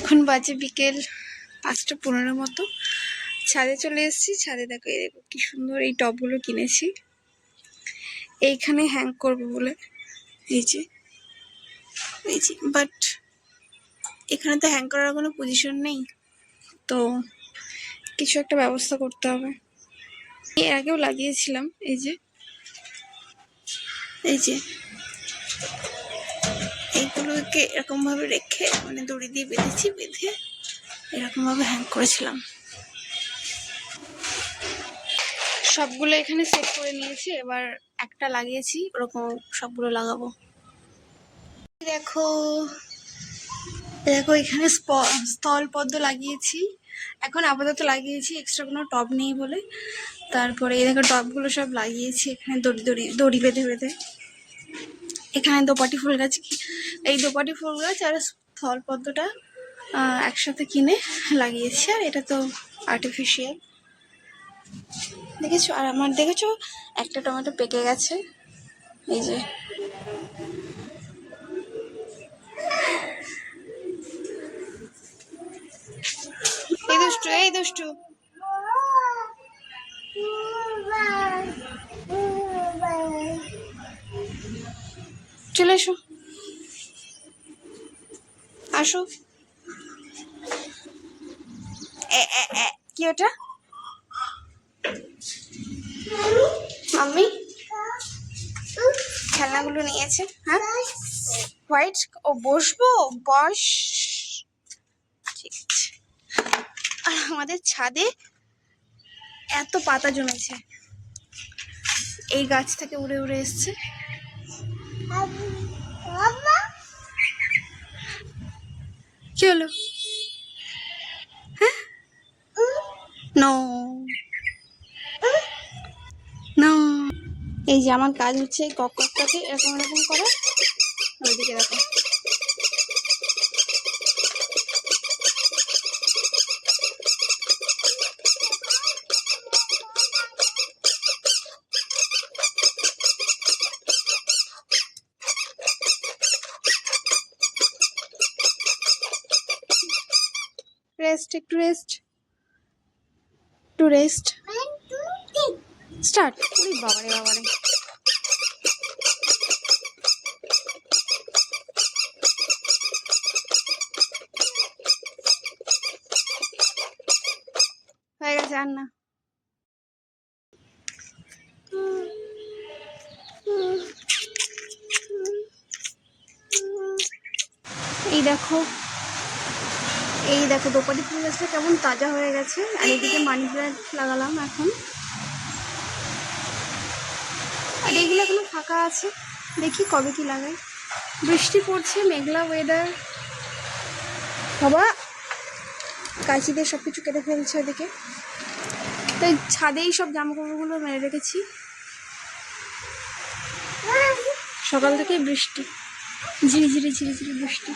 এখন বাজে বিকেল 5:15 মতো। ছাদে চলে এসেছি। ছাদে দেখো, এই দেখো কি সুন্দর এই টবগুলো কিনেছি এইখানে হ্যাং করবো বলে। এই যে বাট এখানে তো হ্যাং করার কোনো পজিশন নেই, তো কিছু একটা ব্যবস্থা করতে হবে। এর আগেও লাগিয়েছিলাম। এই যে এইগুলোকে এরকম ভাবে রেখে, মানে দড়ি দিয়ে বেঁধেছি, বেঁধে এরকম ভাবে হ্যাং করেছিলাম। সবগুলো এখানে সেট করে নিয়েছি, এবার একটা লাগিয়েছি, ওরকম সবগুলো লাগাবো। দেখো এখানে স্থল পদ্ম লাগিয়েছি। এখন আপাতত লাগিয়েছি, এক্সট্রা কোনো টব নেই বলে। তারপরে এই দেখো টবগুলো সব লাগিয়েছি এখানে দড়ি বেঁধে বেঁধে। এখানে দোপাটি ফুল গাছ, এই দোপাটি ফুল গাছ আর স্থল পদ্মটা একসাথে কিনে লাগিয়েছি। আর এটা তো আর্টিফিশিয়াল, দেখেছো? আর আমার দেখেছো একটা টমেটো পেকে গেছে। এই যে এই দুষ্টু চলে এসো, আসো। কি ওটা? মাম্মি খেলনাগুলো নিয়েছে। হ্যাঁ, হোয়াইট। ও বসবো, বস। ঠিক আছে। আর আমাদের ছাদে এত পাতা জমেছে, এই গাছ থেকে উড়ে উড়ে এসছে। কি হলো? হ্যাঁ, নো নো। এই যে আমার কাজ হচ্ছে এই ককটাকে এরকম এরকম করা। ওইদিকে দেখো, রেস্ট, একটু রেস্ট, একটু রেস্ট। স্টার্ট। ওই বাবারে বাবারে, হয়ে গেছে। আর না, এই দেখো দোপাটি ফুল গাছটা কেমন তাজা হয়ে গেছে। আর এদিকে মানি প্ল্যান্ট লাগালাম এখন। আর এগুলো এখনো ফাঁকা আছে, দেখি কবে কি লাগাই। বৃষ্টি পড়ছে, মেঘলা ওয়েদার। বাবা কাঁচি দিয়ে সব কিছু কেটে ফেলছে ওদিকে। তাই ছাদেই সব জামাকাপড়গুলো মেরে রেখেছি। সকাল থেকে বৃষ্টি, ঝিরিঝিরি ঝিরিঝিরি বৃষ্টি।